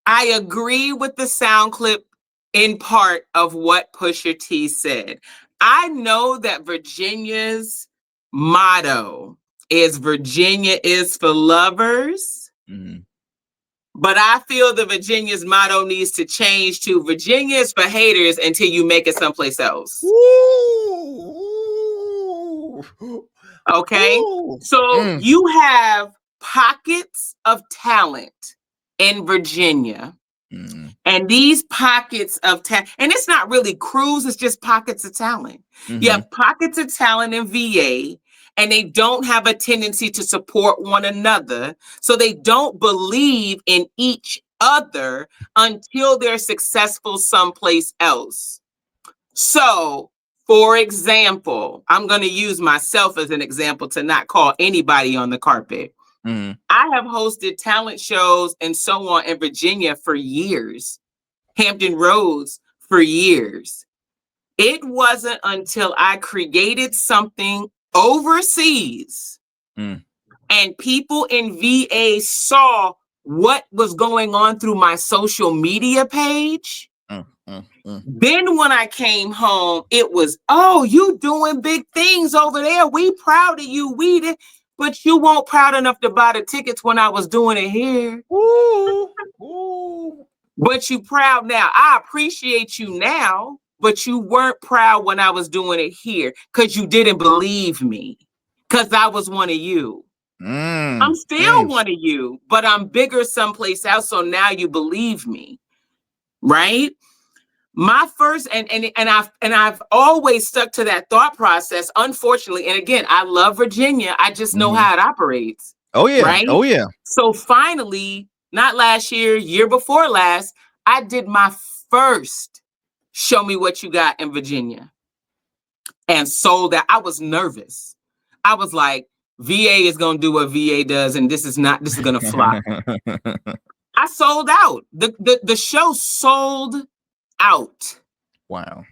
Speaker 11: I agree with the sound clip in part of what Pusha T said. I know that Virginia's motto is Virginia is for lovers. But I feel the Virginia's motto needs to change to Virginia is for haters until you make it someplace else. Okay? So you have pockets of talent in Virginia. And these pockets of talent, and it's not really crews, it's just pockets of talent. You have pockets of talent in VA, and they don't have a tendency to support one another. So they don't believe in each other until they're successful someplace else. So, for example, I'm going to use myself as an example to not call anybody on the carpet. I have hosted talent shows and so on in Virginia for years, Hampton Roads for years. It wasn't until I created something overseas and people in VA saw what was going on through my social media page. Then when I came home, it was, oh, you doing big things over there. We proud of you. We did. But you weren't proud enough to buy the tickets when I was doing it here. But you proud now. I appreciate you now, but you weren't proud when I was doing it here because you didn't believe me because I was one of you. I'm still one of you, but I'm bigger someplace else. So now you believe me, right? My first and I've always stuck to that thought process. Unfortunately, and again, I love Virginia. I just know how it operates.
Speaker 2: Oh yeah,
Speaker 11: right?
Speaker 2: Oh yeah.
Speaker 11: So finally, not last year, year before last, I did my first Show Me What You Got in Virginia, and sold out. I was nervous. I was like, VA is gonna do what VA does, and this is gonna fly. I sold out. The show sold out.
Speaker 2: Wow.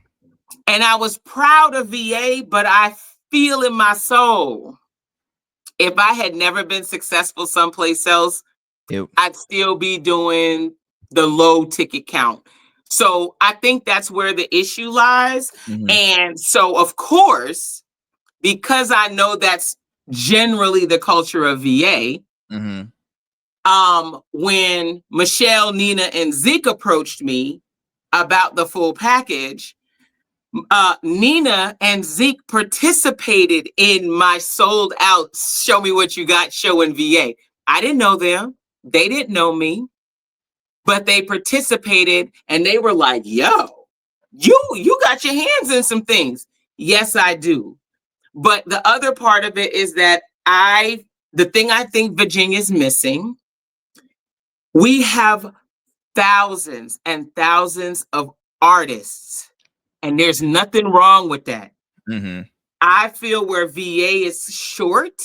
Speaker 11: And I was proud of VA, but I feel in my soul, if I had never been successful someplace else, I'd still be doing the low ticket count. So I think that's where the issue lies. And so, of course, because I know that's generally the culture of VA, when Michelle, Nina, and Zeke approached me about the full package, Nina and Zeke participated in my sold out Show Me What You Got show in VA. I didn't know them. They didn't know me, but they participated and they were like, yo, you got your hands in some things. Yes, I do. But the other part of it is that the thing I think Virginia's missing, we have thousands and thousands of artists, and there's nothing wrong with that.
Speaker 2: Mm-hmm.
Speaker 11: I feel where VA is short,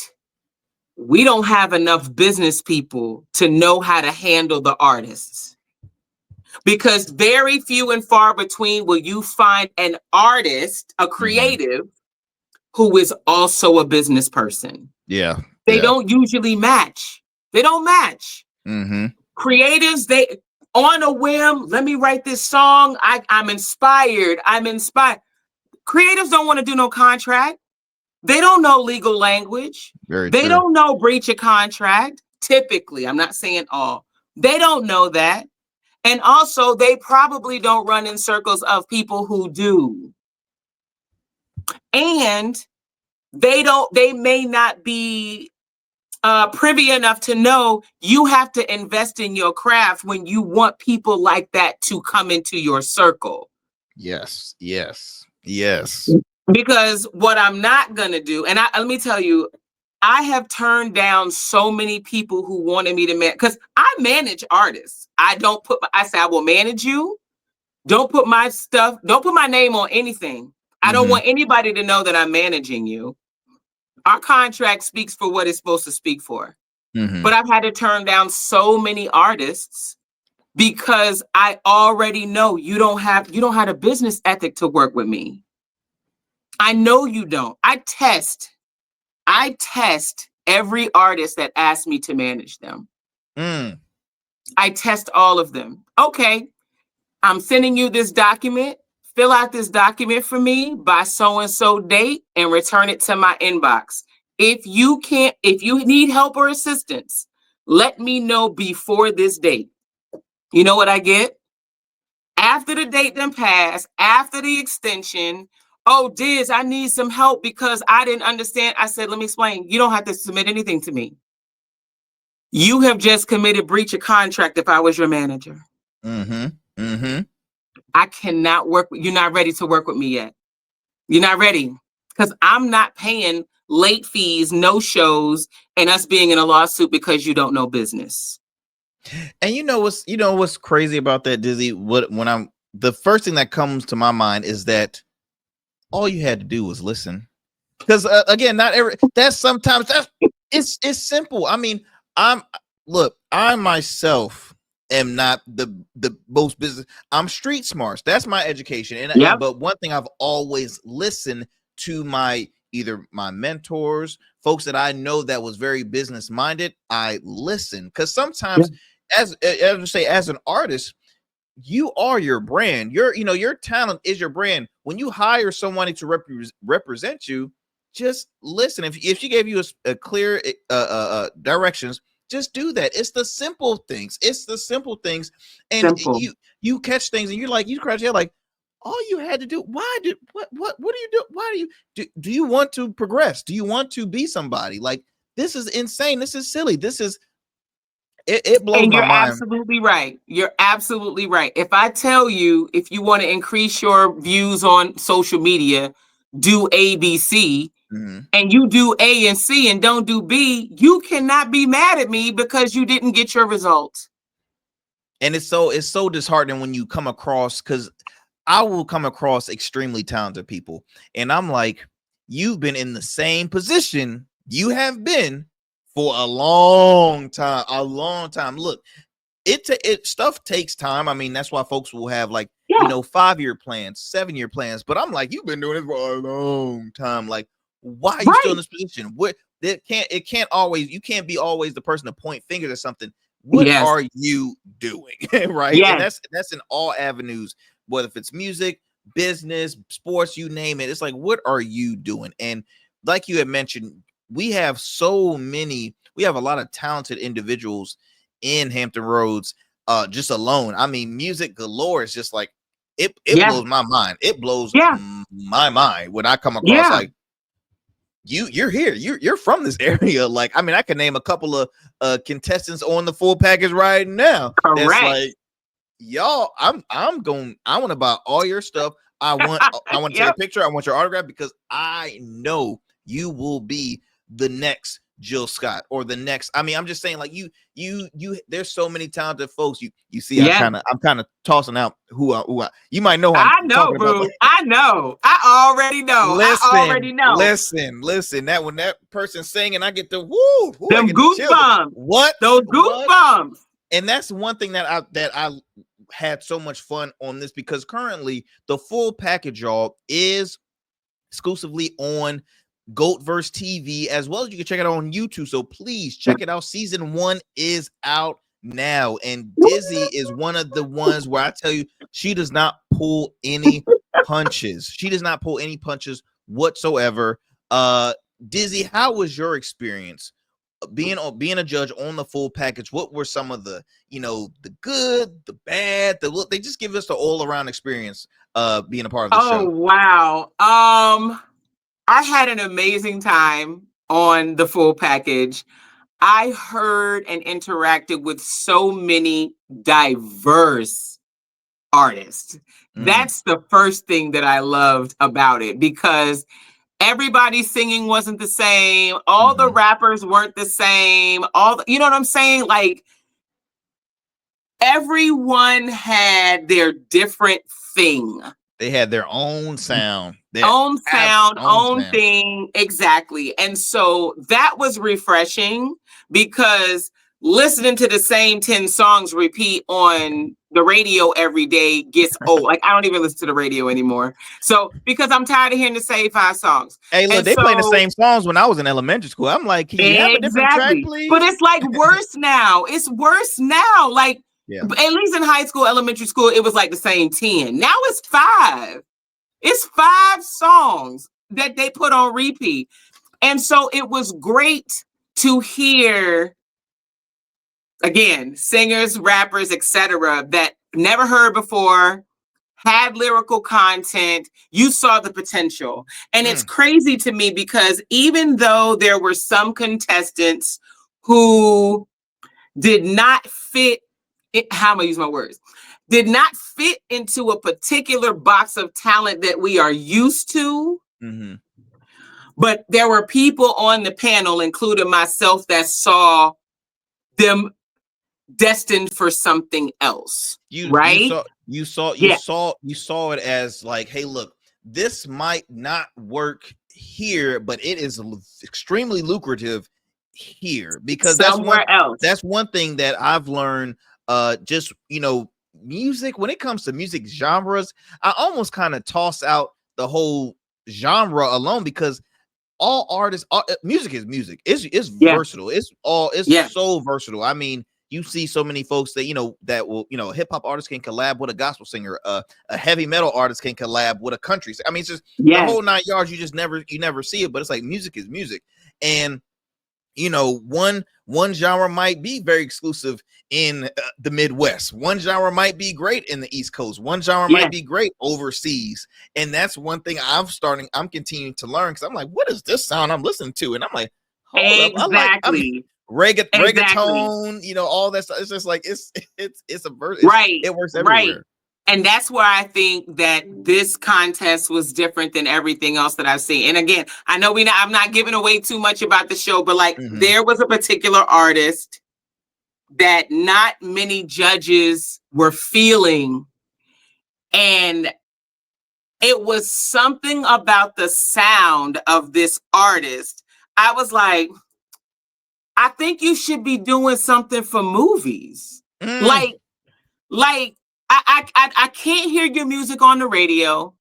Speaker 11: we don't have enough business people to know how to handle the artists. Because very few and far between will you find an artist, a creative, who is also a business person.
Speaker 2: Yeah.
Speaker 11: They don't usually match. They don't match.
Speaker 2: Mm-hmm.
Speaker 11: Creatives, they on a whim, let me write this song. I'm inspired. Creatives don't want to do no contract. They don't know legal language.
Speaker 2: They
Speaker 11: don't know breach of contract. Typically, I'm not saying all. They don't know that. And also, they probably don't run in circles of people who do. And they may not be privy enough to know you have to invest in your craft when you want people like that to come into your circle.
Speaker 2: Yes.
Speaker 11: Because what I'm not going to do, and let me tell you, I have turned down so many people who wanted me to manage, because I manage artists. I say, I will manage you. Don't put my name on anything. I don't want anybody to know that I'm managing you. Our contract speaks for what it's supposed to speak for. But I've had to turn down so many artists because I already know you don't have a business ethic to work with me. I know you don't. I test every artist that asks me to manage them. I test all of them. Okay, I'm sending you this document. Fill out this document for me by so-and-so date and return it to my inbox. If you need help or assistance, let me know before this date. You know what I get? After the date then passed, after the extension, oh, Diz, I need some help because I didn't understand. I said, let me explain. You don't have to submit anything to me. You have just committed breach of contract if I was your manager. I cannot work. You're not ready to work with me yet. You're not ready because I'm not paying late fees, no shows, and us being in a lawsuit because you don't know business.
Speaker 2: And you know what's crazy about that, Dizzy? The first thing that comes to my mind is that all you had to do was listen. Because again, it's simple. I mean, I myself am not the most business. I'm street smarts. That's my education. But one thing I've always listened to either my mentors, folks that I know that was very business minded. I listen because sometimes, as an artist, you are your brand. Your talent is your brand. When you hire someone to represent you, just listen. If she gave you a clear directions, just do that. It's the simple things. And you catch things and you scratch your head like, all you had to do. What do you do? Why do you want to progress? Do you want to be somebody? Like, this is insane. This is silly. It blows my mind.
Speaker 11: You're absolutely right. You're absolutely right. If I tell you, if you want to increase your views on social media, do A, B, C, and you do A and C and don't do B, you cannot be mad at me because you didn't get your results.
Speaker 2: And it's so disheartening when you come across, because I will come across extremely talented people, and I'm like, you've been in the same position you have been for a long time. Look, stuff takes time. I mean, that's why folks will have 5-year plans, 7-year plans. But I'm like, you've been doing it for a long time. Like, why are you still in this position? You can't be always the person to point fingers at something. What are you doing? Right. And that's in all avenues, whether if it's music, business, sports, you name it. It's like, what are you doing? And like you had mentioned, we have a lot of talented individuals in Hampton Roads, just alone. I mean, music galore is just like, it blows my mind. It blows my mind when I come across like you're here, you're from this area. Like, I mean, I can name a couple of contestants on the full package right now.
Speaker 11: Correct.
Speaker 2: That's like, y'all, I want to buy all your stuff. I want to take a picture. I want your autograph because I know you will be the next Jill Scott or the next. I mean, I'm just saying, like, you there's so many talented folks. You see, I'm kind of tossing out who I you might know.
Speaker 11: I know, bro. I know. I already know.
Speaker 2: Listen. That when that person's singing, I get the woo.
Speaker 11: Them goosebumps.
Speaker 2: What?
Speaker 11: Those goosebumps.
Speaker 2: And that's one thing that I had so much fun on this, because currently the full package, y'all, is exclusively on GOATverse TV, as well as you can check it out on YouTube. So please check it out. Season 1 is out now, and Dizzy is one of the ones where I tell you, she does not pull any punches. She does not pull any punches whatsoever. Dizzy, how was your experience being a judge on the full package? What were some of the, the good, the bad, they just give us the all around experience being a part of the show?
Speaker 11: Oh, wow. I had an amazing time on the full package. I heard and interacted with so many diverse artists. That's the first thing that I loved about it, because everybody's singing wasn't the same. All the rappers weren't the same. You know what I'm saying? Like, everyone had their different thing.
Speaker 2: They had their own sound.
Speaker 11: Own thing. Exactly. And so that was refreshing, because listening to the same 10 songs repeat on the radio every day gets old. Like, I don't even listen to the radio anymore. So, because I'm tired of hearing the same 5 songs.
Speaker 2: Hey, look, they playing the same songs when I was in elementary school. I'm like, can you have a different track, please?
Speaker 11: But it's like worse now. It's worse now. Like, at least in high school, elementary school, it was like the same 10. Now it's 5. It's 5 songs that they put on repeat. And so it was great to hear, again, singers, rappers, etc., that never heard before, had lyrical content. You saw the potential. And it's crazy to me, because even though there were some contestants who did not fit, how am I using my words? Did not fit into a particular box of talent that we are used to. But there were people on the panel, including myself, that saw them destined for something else. Right?
Speaker 2: You saw it as like, hey, look, this might not work here, but it is extremely lucrative here, because that's one thing that I've learned. Just, music, when it comes to music genres, I almost kind of toss out the whole genre alone, because all artists, music is music. It's versatile. It's so versatile. I mean, you see so many folks that that will, a hip hop artist can collab with a gospel singer, a heavy metal artist can collab with a country. I mean, it's just the whole 9 yards. You just never see it, but it's like music is music. And one genre might be very exclusive in the Midwest. One genre might be great in the East Coast. One genre might be great overseas. And that's one thing I'm continuing to learn, because I'm like, what is this sound I'm listening to? And I'm like, hold up. Reggaeton, all that stuff. It's just like, it's a verse.
Speaker 11: Right.
Speaker 2: It works everywhere.
Speaker 11: Right. And that's why I think that this contest was different than everything else that I've seen. And again, I know I'm not giving away too much about the show, but like, there was a particular artist that not many judges were feeling. And it was something about the sound of this artist. I was like, I think you should be doing something for movies. Like, I can't hear your music on the radio.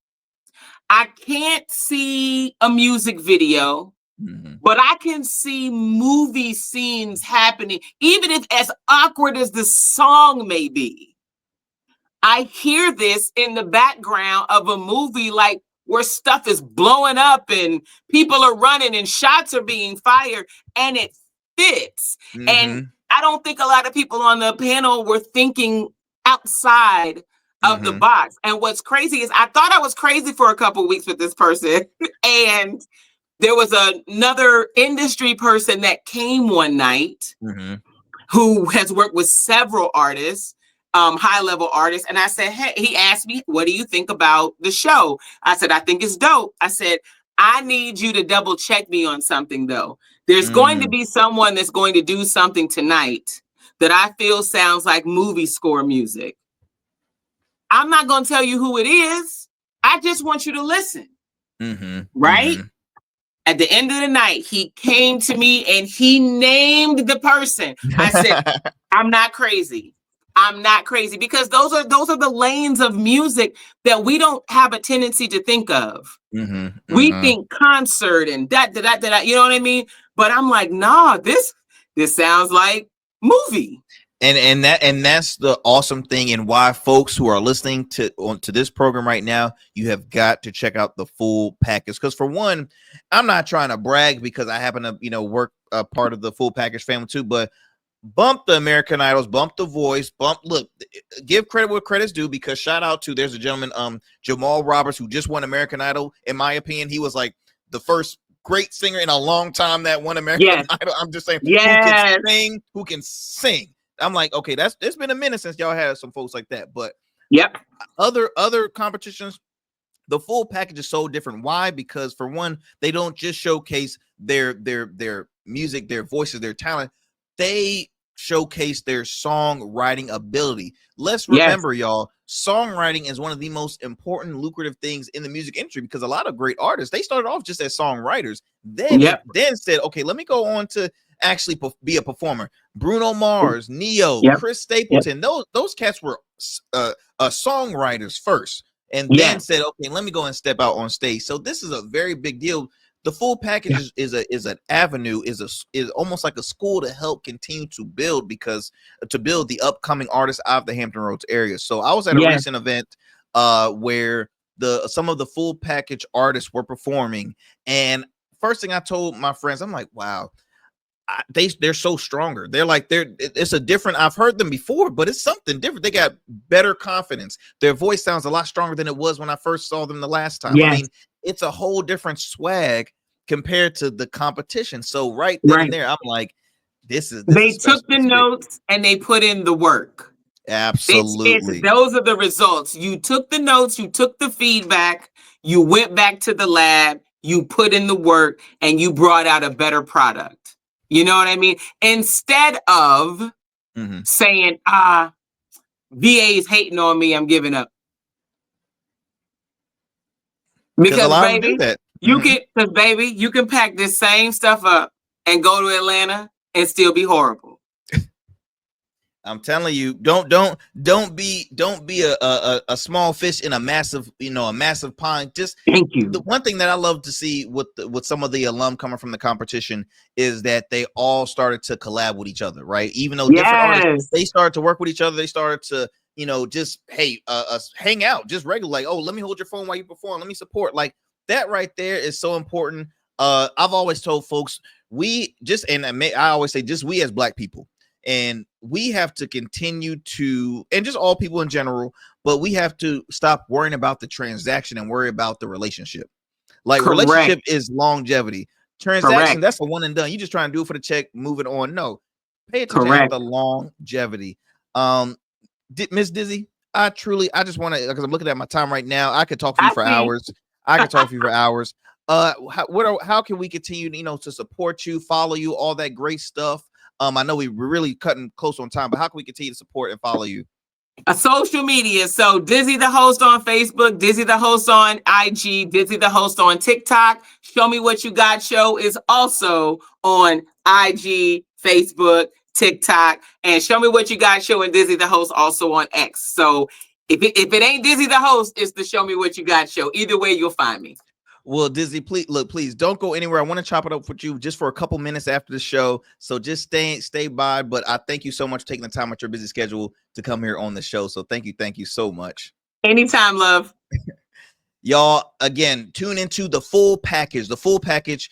Speaker 11: I can't see a music video, but I can see movie scenes happening, even if as awkward as the song may be. I hear this in the background of a movie, like where stuff is blowing up and people are running and shots are being fired, and it fits. And I don't think a lot of people on the panel were thinking outside of the box. And what's crazy is I thought I was crazy for a couple weeks with this person. And there was another industry person that came one night who has worked with several artists, high-level artists. And I said, hey, he asked me, what do you think about the show? I said, I think it's dope. I said, I need you to double check me on something though. There's going to be someone that's going to do something tonight that I feel sounds like movie score music. I'm not going to tell you who it is. I just want you to listen. Right? At the end of the night, he came to me and he named the person. I said, I'm not crazy. I'm not crazy, because those are the lanes of music that we don't have a tendency to think of. We think concert and that, you know what I mean? But I'm like, nah, this sounds like movie.
Speaker 2: And that's the awesome thing, and why folks who are listening to this program right now, you have got to check out the full package. Because for one, I'm not trying to brag because I happen to work a part of the full package family too, but bump the American Idols, bump the Voice, look, give credit where credit's due, because shout out to, there's a gentleman, Jamal Roberts, who just won American Idol. In my opinion, he was like the first great singer in a long time that won American Idol. I'm just saying, who can sing. I'm like, okay, it's been a minute since y'all had some folks like that. But other competitions, the full package is so different. Why? Because for one, they don't just showcase their music, their voices, their talent. They showcase their songwriting ability. Let's remember, y'all, songwriting is one of the most important, lucrative things in the music industry, because a lot of great artists, they started off just as songwriters, then said, okay, let me go on to actually be a performer. Bruno Mars, Neo, Chris Stapleton, those cats were songwriters first, and then said, okay, let me go and step out on stage. So this is a very big deal. The full package is an avenue, is almost like a school to help continue to build, because to build the upcoming artists out of the Hampton Roads area. So I was at a recent event where some of the full package artists were performing, and first thing I told my friends, I'm like, wow, they're so stronger. It's a different, I've heard them before, but it's something different. They got better confidence. Their voice sounds a lot stronger than it was when I first saw them the last time. I mean, it's a whole different swag compared to the competition. So right then and there, I'm like, they
Speaker 11: took the notes and they put in the work.
Speaker 2: Absolutely.
Speaker 11: Those are the results. You took the notes, you took the feedback, you went back to the lab, you put in the work, and you brought out a better product. You know what I mean? Instead of saying, VA's hating on me, I'm giving up. Because baby, you can pack this same stuff up and go to Atlanta and still be horrible.
Speaker 2: I'm telling you, don't be a small fish in a massive, a massive pond. Just
Speaker 11: thank you.
Speaker 2: The one thing that I love to see with some of the alum coming from the competition is that they all started to collab with each other, right? Even though different artists, they started to work with each other, they started to, just hang out, just regular, like, oh, let me hold your phone while you perform, let me support. Like that right there is so important. I've always told folks, I always say, just we as Black people. And we have to continue to, and just all people in general, but we have to stop worrying about the transaction and worry about the relationship. Like relationship is longevity. Transaction, that's a one and done. You just trying to do it for the check, moving on. No, pay attention to the longevity. Miss Dizzy, I just want to, because I'm looking at my time right now. I could talk to you for hours. How can we continue, to support you, follow you, all that great stuff? I know we're really cutting close on time, but how can we continue to support and follow you?
Speaker 11: Social media. So Dizzy the Host on Facebook, Dizzy the Host on IG, Dizzy the Host on TikTok. Show Me What You Got Show is also on IG, Facebook, TikTok, and Show Me What You Got Show and Dizzy the Host also on X. So if it ain't Dizzy the Host, it's the Show Me What You Got Show. Either way, you'll find me.
Speaker 2: Well, Dizzy, please don't go anywhere. I want to chop it up with you just for a couple minutes after the show. So just stay by. But I thank you so much for taking the time out your busy schedule to come here on the show. So thank you so much.
Speaker 11: Anytime, love.
Speaker 2: Y'all, again, tune into the full package. The full package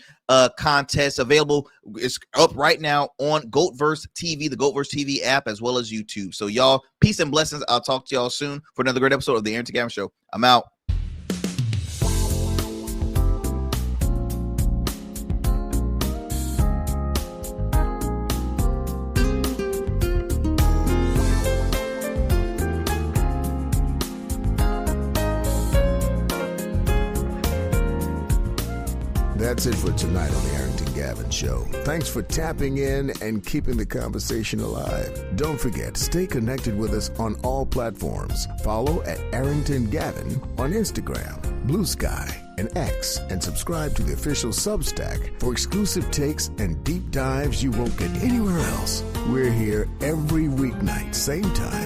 Speaker 2: contest available. It's up right now on GOATverse TV, the GOATverse TV app, as well as YouTube. So y'all, peace and blessings. I'll talk to y'all soon for another great episode of the Arrington Gavin Show. I'm out.
Speaker 1: That's it for tonight on the Arrington Gavin Show. Thanks for tapping in and keeping the conversation alive. Don't forget, stay connected with us on all platforms. Follow at Arrington Gavin on Instagram, Blue Sky, and X, and subscribe to the official Substack for exclusive takes and deep dives you won't get anywhere else. We're here every weeknight, same time.